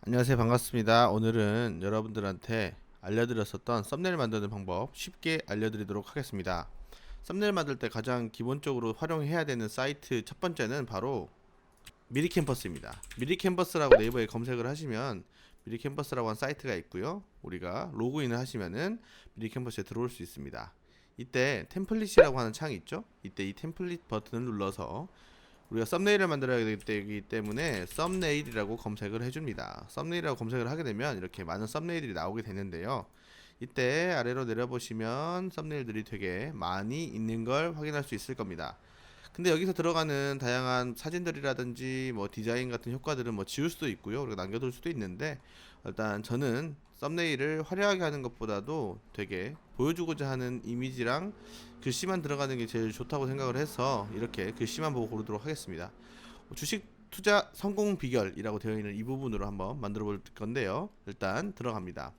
안녕하세요. 반갑습니다. 오늘은 여러분들한테 알려드렸었던 썸네일 만드는 방법 쉽게 알려드리도록 하겠습니다. 썸네일 만들 때 가장 기본적으로 활용해야 되는 사이트 첫 번째는 바로 미리캔버스입니다. 미리캔버스라고 네이버에 검색을 하시면 미리캔버스라고 한 사이트가 있고요. 우리가 로그인을 하시면은 미리캔버스에 들어올 수 있습니다. 이때 템플릿이라고 하는 창이 있죠. 이때 이 템플릿 버튼을 눌러서 우리가 썸네일을 만들어야 되기 때문에 썸네일이라고 검색을 해줍니다. 썸네일이라고 검색을 하게 되면 이렇게 많은 썸네일들이 나오게 되는데요. 이때 아래로 내려보시면 썸네일들이 되게 많이 있는 걸 확인할 수 있을 겁니다. 근데 여기서 들어가는 다양한 사진들이라든지 뭐 디자인 같은 효과들은 뭐 지울 수도 있고요. 그리고 남겨둘 수도 있는데 일단 저는 썸네일을 화려하게 하는 것보다도 되게 보여주고자 하는 이미지랑 글씨만 들어가는 게 제일 좋다고 생각을 해서 이렇게 글씨만 보고 고르도록 하겠습니다. 주식 투자 성공 비결이라고 되어 있는 이 부분으로 한번 만들어 볼 건데요. 일단 들어갑니다.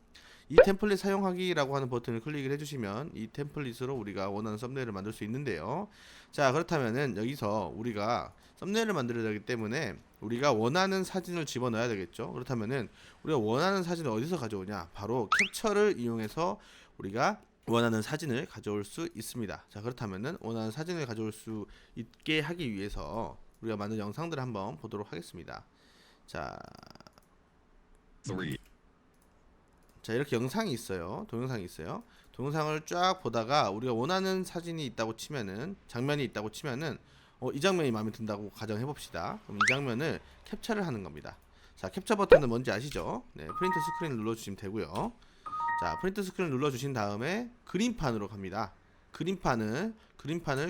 이 템플릿 사용하기라고 하는 버튼을 클릭을 해주시면 이 템플릿으로 우리가 원하는 썸네일을 만들 수 있는데요. 자, 그렇다면은 여기서 우리가 썸네일을 만들어야 되기 때문에 우리가 원하는 사진을 집어넣어야 되겠죠. 그렇다면은 우리가 원하는 사진을 어디서 가져오냐? 바로 캡처를 이용해서 우리가 원하는 사진을 가져올 수 있습니다. 자, 그렇다면은 원하는 사진을 가져올 수 있게 하기 위해서 우리가 만든 영상들을 한번 보도록 하겠습니다. 자, 이렇게 영상이 있어요. 동영상이 있어요. 동영상을 쫙 보다가 우리가 원하는 사진이 있다고 치면은 장면이 있다고 치면은 이 장면이 마음에 든다고 가정해 봅시다. 그럼 이 장면을 캡처를 하는 겁니다. 자, 캡처 버튼은 뭔지 아시죠? 네, 프린트 스크린 눌러 주시면 되고요. 자, 프린트 스크린 눌러 주신 다음에 그림판으로 갑니다. 그림판을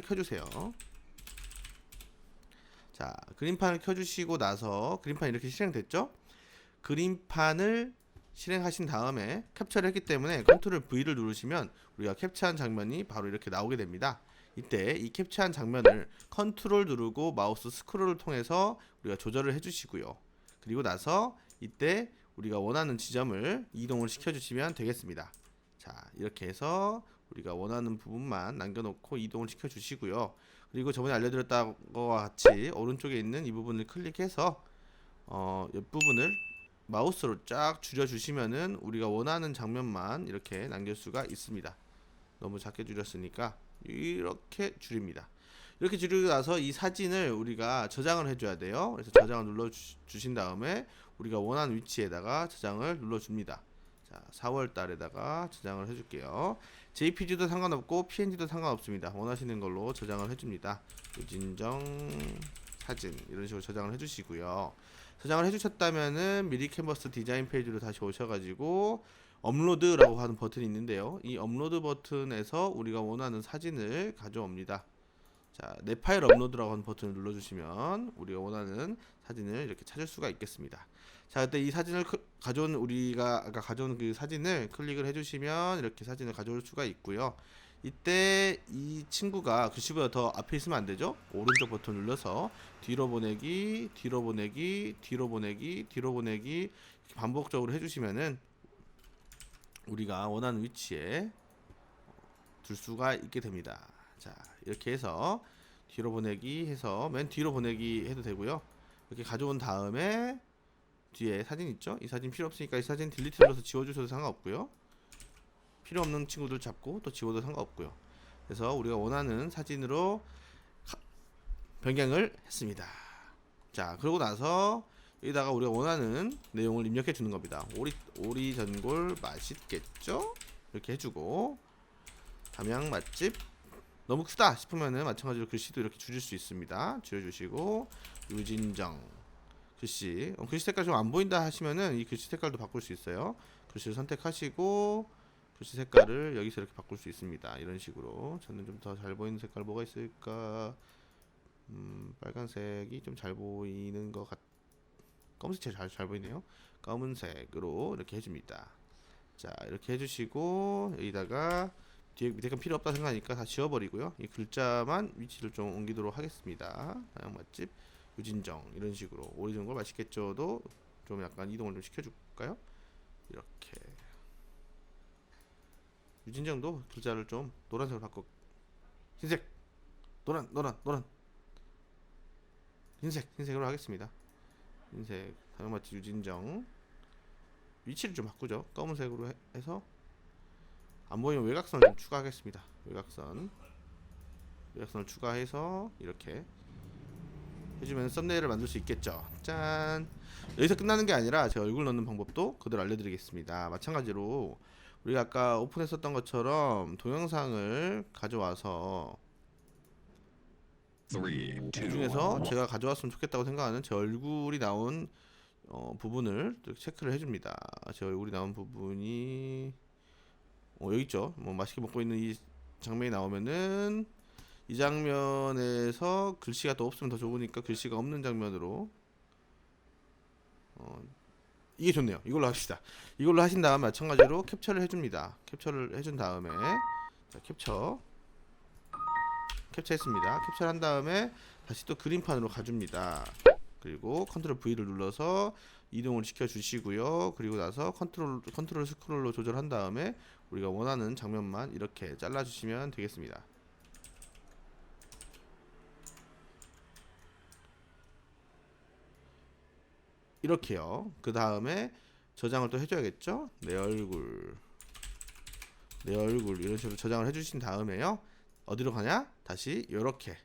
켜 주세요. 자, 그림판을 켜 주시고 나서 그림판 이렇게 실행됐죠? 그림판을 실행하신 다음에 캡처를 했기 때문에 컨트롤 V를 누르시면 우리가 캡처한 장면이 바로 이렇게 나오게 됩니다. 이때 이 캡처한 장면을 컨트롤 누르고 마우스 스크롤을 통해서 우리가 조절을 해주시고요. 그리고 나서 이때 우리가 원하는 지점을 이동을 시켜주시면 되겠습니다. 자, 이렇게 해서 우리가 원하는 부분만 남겨놓고 이동을 시켜주시고요. 그리고 저번에 알려드렸던 것과 같이 오른쪽에 있는 이 부분을 클릭해서 옆부분을 마우스로 쫙 줄여주시면은 우리가 원하는 장면만 이렇게 남길 수가 있습니다. 너무 작게 줄였으니까 이렇게 줄입니다. 이렇게 줄이고 나서 이 사진을 우리가 저장을 해줘야 돼요. 그래서 저장을 눌러 주신 다음에 우리가 원하는 위치에다가 저장을 눌러줍니다. 자, 4월 달에다가 저장을 해줄게요. JPG도 상관없고 PNG도 상관없습니다. 원하시는 걸로 저장을 해줍니다. 유진정 사진 이런 식으로 저장을 해주시고요. 저장을 해주셨다면은 미리 캔버스 디자인 페이지로 다시 오셔가지고 업로드라고 하는 버튼이 있는데요. 이 업로드 버튼에서 우리가 원하는 사진을 가져옵니다. 자, 내 파일 업로드라고 하는 버튼을 눌러주시면 우리가 원하는 사진을 이렇게 찾을 수가 있겠습니다. 자, 그때 이 사진을 가져온 우리가 아까 가져온 그 사진을 클릭을 해주시면 이렇게 사진을 가져올 수가 있고요. 이때 이 친구가 글씨보다 더 앞에 있으면 안 되죠? 오른쪽 버튼 눌러서 뒤로 보내기, 뒤로 보내기, 뒤로 보내기, 뒤로 보내기 이렇게 반복적으로 해주시면은 우리가 원하는 위치에 둘 수가 있게 됩니다. 자, 이렇게 해서 뒤로 보내기 해서 맨 뒤로 보내기 해도 되고요. 이렇게 가져온 다음에 뒤에 사진 있죠? 이 사진 필요 없으니까 이 사진 딜리트 눌러서 지워주셔도 상관없고요. 필요 없는 친구들 잡고 또 지워도 상관없고요. 그래서 우리가 원하는 사진으로 변경을 했습니다. 자, 그러고 나서 여기다가 우리가 원하는 내용을 입력해 주는 겁니다. 오리 전골 맛있겠죠? 이렇게 해주고 담양 맛집 너무 크다 싶으면은 마찬가지로 글씨도 이렇게 줄일 수 있습니다. 줄여주시고 유진정 글씨 색깔 좀 안 보인다 하시면은 이 글씨 색깔도 바꿀 수 있어요. 글씨를 선택하시고 글씨 색깔을 여기서 이렇게 바꿀 수 있습니다. 이런 식으로 저는 좀 더 잘 보이는 색깔 뭐가 있을까? 빨간색이 좀 잘 보이는 것 같. 검은색 잘 보이네요. 검은색으로 이렇게 해줍니다. 자, 이렇게 해주시고 여기다가 뒤에 밑에 건 필요 없다 생각하니까 다 지워버리고요. 이 글자만 위치를 좀 옮기도록 하겠습니다. 다양 맛집 유진정 이런 식으로 오리지널 걸 맛있겠죠도 좀 약간 이동을 좀 시켜줄까요? 이렇게 유진정도 글자를 좀 노란색으로 바꿔 흰색 노란 흰색으로 하겠습니다. 흰색 다양 맛집 유진정 위치를 좀 바꾸죠. 검은색으로 해서 안 보이면 외곽선을 좀 추가하겠습니다. 외곽선을 추가해서 이렇게 해주면 썸네일을 만들 수 있겠죠. 짠. 여기서 끝나는 게 아니라 제 얼굴 넣는 방법도 그대로 알려드리겠습니다. 마찬가지로 우리가 아까 오픈했었던 것처럼 동영상을 가져와서 그 중에서 제가 가져왔으면 좋겠다고 생각하는 제 얼굴이 나온 부분을 체크를 해줍니다. 제 얼굴이 나온 부분이 여기 있죠. 뭐 맛있게 먹고 있는 이 장면이 나오면은 이 장면에서 글씨가 또 없으면 더 좋으니까 글씨가 없는 장면으로 이게 좋네요. 이걸로 합시다. 이걸로 하신 다음 마찬가지로 캡처를 해줍니다. 캡처를 해준 다음에 자, 캡처했습니다. 캡처를 한 다음에 다시 또 그림판으로 가줍니다. 그리고 컨트롤 V를 눌러서 이동을 시켜 주시고요. 그리고 나서 컨트롤 스크롤로 조절한 다음에 우리가 원하는 장면만 이렇게 잘라 주시면 되겠습니다. 이렇게요. 그 다음에 저장을 또 해줘야겠죠. 내 얼굴 이런 식으로 저장을 해주신 다음에요. 어디로 가냐? 다시 이렇게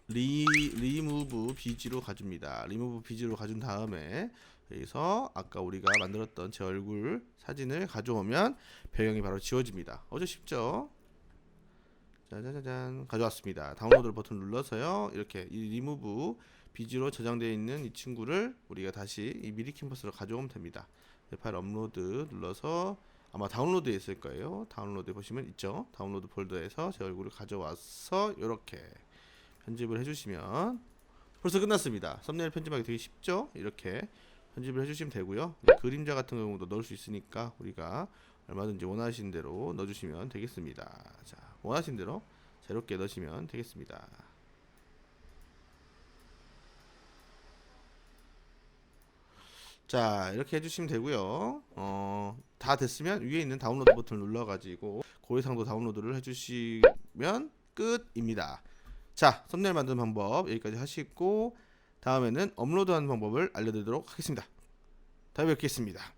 리무브 비지로 가줍니다. 리무브 비지로 가준 다음에 여기서 아까 우리가 만들었던 제 얼굴 사진을 가져오면 배경이 바로 지워집니다. 어제 쉽죠? 짜자자잔 가져왔습니다. 다운로드 버튼 눌러서요. 이렇게 이 리무브 비지로 저장되어 있는 이 친구를 우리가 다시 이 미리 캔버스로 가져오면 됩니다. 파일 업로드 눌러서 아마 다운로드에 있을 거예요. 다운로드 보시면 있죠. 다운로드 폴더에서 제 얼굴을 가져와서 이렇게 편집을 해주시면 벌써 끝났습니다. 썸네일 편집하기 되게 쉽죠? 이렇게 편집을 해주시면 되고요. 그림자 같은 경우도 넣을 수 있으니까 우리가 얼마든지 원하시는 대로 넣어주시면 되겠습니다. 자, 원하시는 대로 자유롭게 넣으시면 되겠습니다. 자, 이렇게 해주시면 되고요. 다 됐으면 위에 있는 다운로드 버튼을 눌러가지고 고해상도 다운로드를 해주시면 끝입니다. 자, 썸네일 만드는 방법 여기까지 하시고 다음에는 업로드하는 방법을 알려드리도록 하겠습니다. 다음에 뵙겠습니다.